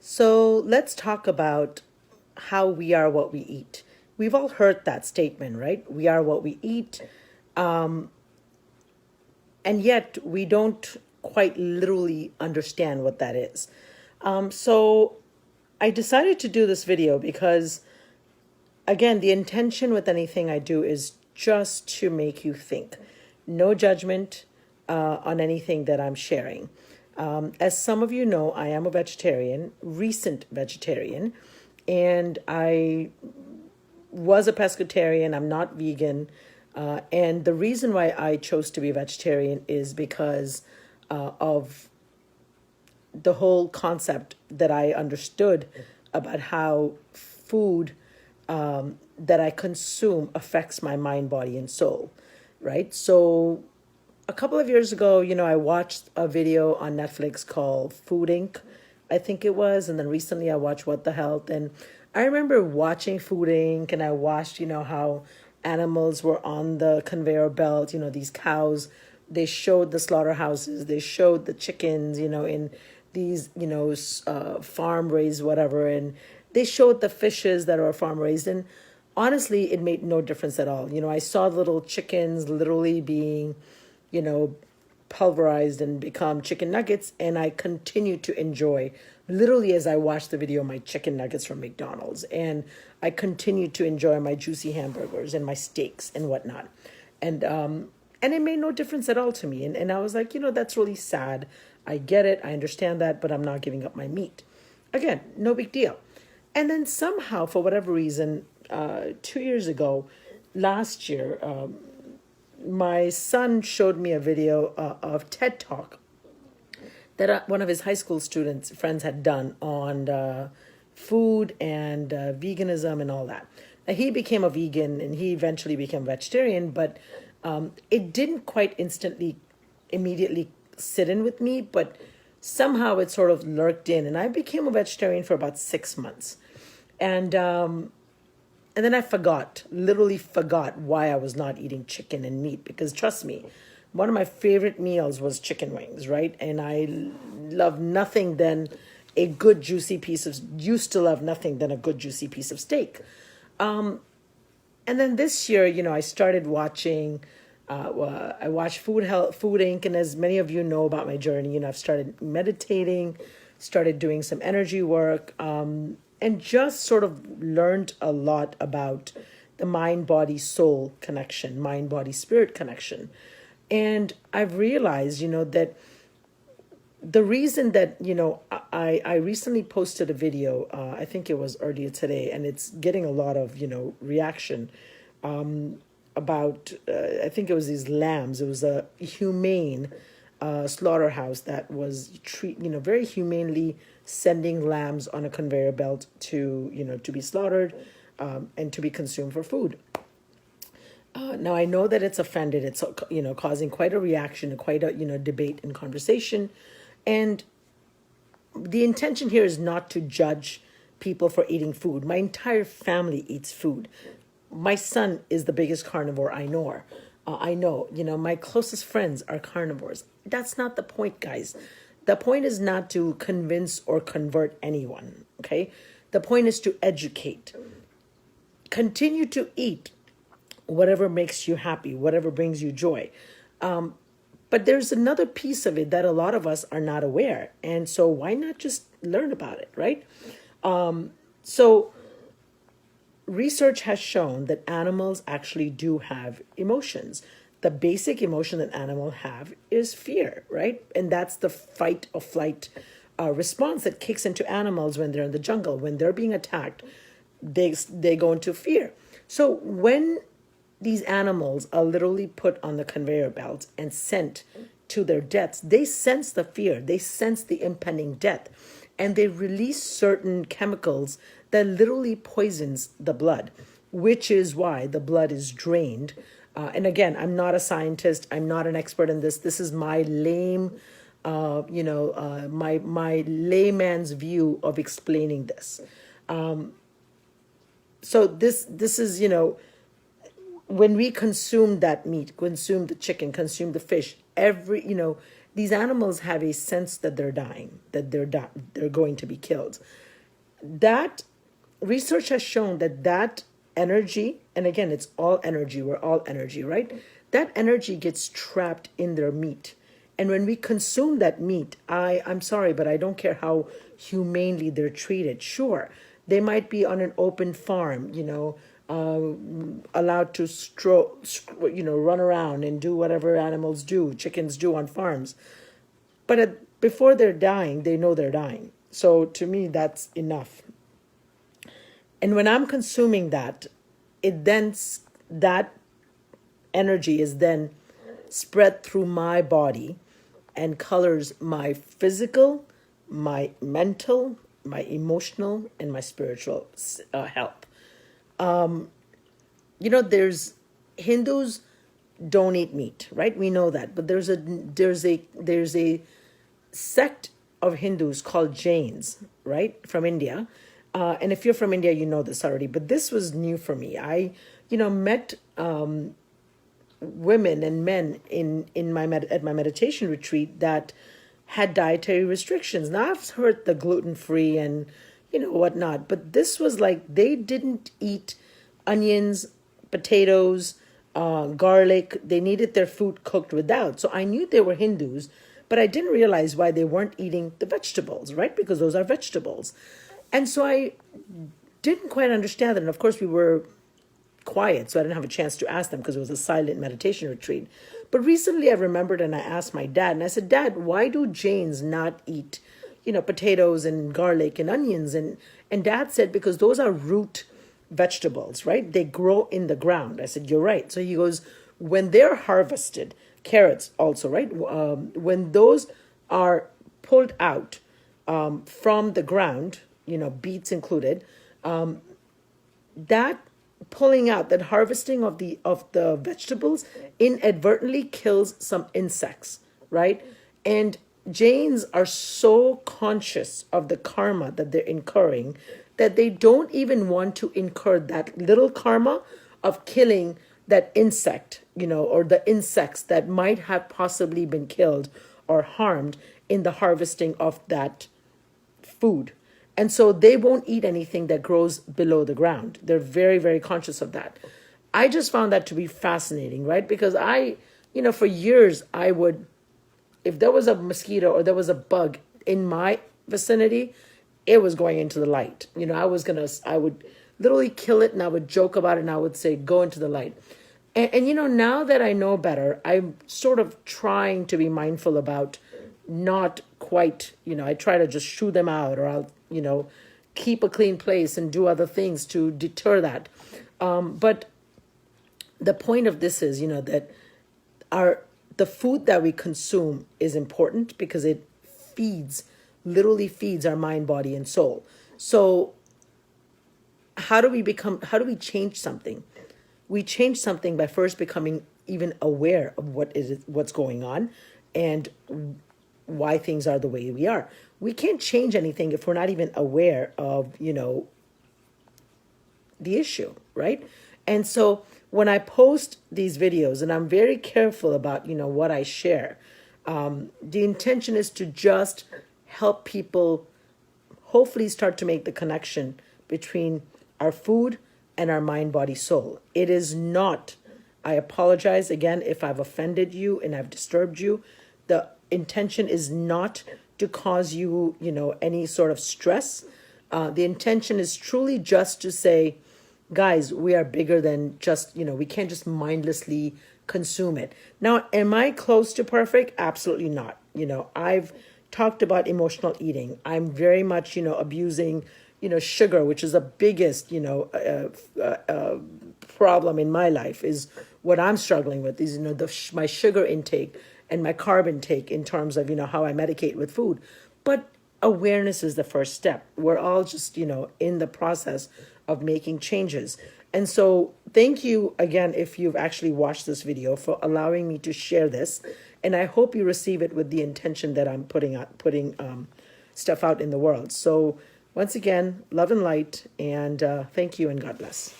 So let's talk about how we are what we eat. We've all heard that statement, right? We are what we eat. And yet we don't quite literally understand what that is. So I decided to do this video because, again, the intention with anything I do is just to make you think. No judgment on anything that I'm sharing. As some of you know, I am a vegetarian, recent vegetarian, and I was a pescatarian. I'm not vegan. And the reason why I chose to be a vegetarian is because of the whole concept that I understood about how food that I consume affects my mind, body, and soul, right? So a couple of years ago, I watched a video on Netflix called Food Inc., I think it was. And then recently I watched What the Health. And I remember watching Food Inc. and I watched, how animals were on the conveyor belt, these cows. They showed the slaughterhouses, they showed the chickens, in these, farm raised whatever. And they showed the fishes that are farm raised. And honestly, it made no difference at all. I saw little chickens literally being, you know, pulverized and become chicken nuggets. And I continue to enjoy, literally as I watch the video, my chicken nuggets from McDonald's. And I continue to enjoy my juicy hamburgers and my steaks and whatnot. And it made no difference at all to me. And I was like, that's really sad. I get it. I understand that, but I'm not giving up my meat. Again, no big deal. And then somehow, for whatever reason, 2 years ago, last year, my son showed me a video of TED Talk that one of his high school students friends had done on food and veganism and all that. Now, he became a vegan and he eventually became vegetarian, but it didn't quite immediately sit in with me, but somehow it sort of lurked in, and I became a vegetarian for about 6 months, and then I literally forgot why I was not eating chicken and meat, because trust me, one of my favorite meals was chicken wings, right? And I love nothing than a good juicy piece of, used to love nothing than a good juicy piece of steak. And then this year, I started watching, I watched Food Inc. And as many of you know about my journey, I've started meditating, started doing some energy work, and just sort of learned a lot about the mind, body, soul connection, mind, body, spirit connection. And I've realized, that the reason that, I recently posted a video, I think it was earlier today, and it's getting a lot of, reaction about, I think it was these lambs. It was a humane slaughterhouse that was very humanely sending lambs on a conveyor belt to be slaughtered and to be consumed for food. Now I know that it's offended. It's causing quite a reaction, quite a debate and conversation, and the intention here is not to judge people for eating food. My entire family eats food. My son is the biggest carnivore I know. My closest friends are carnivores. That's not the point, guys. The point is not to convince or convert anyone, okay? The point is to educate. Continue to eat whatever makes you happy, whatever brings you joy. But there's another piece of it that a lot of us are not aware. And so why not just learn about it, right? So research has shown that animals actually do have emotions. The basic emotion that animals have is fear, right? And that's the fight or flight response that kicks into animals when they're in the jungle. When they're being attacked, they go into fear. So when these animals are literally put on the conveyor belt and sent to their deaths, they sense the fear, they sense the impending death, and they release certain chemicals that literally poisons the blood, which is why the blood is drained. And again, I'm not a scientist, I'm not an expert in this. This is my my layman's view of explaining this. So this is, when we consume that meat, consume the chicken, consume the fish, these animals have a sense that they're dying, that they're going to be killed. That research has shown that that energy, and again, it's all energy, we're all energy, right? That energy gets trapped in their meat. And when we consume that meat, I'm sorry, but I don't care how humanely they're treated. Sure, they might be on an open farm, allowed to run around and do whatever animals do, chickens do on farms. But before they're dying, they know they're dying. So to me, that's enough. And when I'm consuming that, that energy is then spread through my body and colors my physical, my mental, my emotional, and my spiritual health. There's Hindus don't eat meat, right? We know that, but there's a sect of Hindus called Jains, right, from India. And if you're from India, you know this already, but this was new for me. I, met women and men at my meditation retreat that had dietary restrictions. Now I've heard the gluten-free and whatnot, but this was like they didn't eat onions, potatoes, garlic. They needed their food cooked without. So I knew they were Hindus, but I didn't realize why they weren't eating the vegetables, right? Because those are vegetables. And so I didn't quite understand it. And of course we were quiet, so I didn't have a chance to ask them because it was a silent meditation retreat. But recently I remembered and I asked my dad, and I said, Dad, why do Jains not eat, potatoes and garlic and onions? And Dad said, because those are root vegetables, right? They grow in the ground. I said, you're right. So he goes, when they're harvested, carrots also, right? When those are pulled out from the ground, beets included, that pulling out, that harvesting of the vegetables inadvertently kills some insects, right? And Jains are so conscious of the karma that they're incurring that they don't even want to incur that little karma of killing that insect, or the insects that might have possibly been killed or harmed in the harvesting of that food. And so they won't eat anything that grows below the ground. They're very, very conscious of that. I just found that to be fascinating, right? Because for years, I would, if there was a mosquito or there was a bug in my vicinity, it was going into the light. I would literally kill it and I would joke about it and I would say, go into the light. And now that I know better, I'm sort of trying to be mindful about not quite, I try to just shoo them out, or I'll, keep a clean place and do other things to deter that. But the point of this is, that the food that we consume is important because it literally feeds our mind, body, and soul. So how do we change something? We change something by first becoming even aware of what's going on and why things are the way we are. We can't change anything if we're not even aware of, the issue, right? And so when I post these videos, and I'm very careful about, what I share, the intention is to just help people hopefully start to make the connection between our food and our mind, body, soul. It is not, I apologize again if I've offended you and I've disturbed you. The intention is not to cause you, any sort of stress. The intention is truly just to say, guys, we are bigger than just, we can't just mindlessly consume it. Now, am I close to perfect? Absolutely not. I've talked about emotional eating. I'm very much, abusing, sugar, which is the biggest, problem in my life, is what I'm struggling with is, my sugar intake and my carb intake in terms of, how I medicate with food. But awareness is the first step. We're all just, in the process of making changes. And so thank you again, if you've actually watched this video, for allowing me to share this. And I hope you receive it with the intention that I'm putting stuff out in the world. So once again, love and light, and thank you and God bless.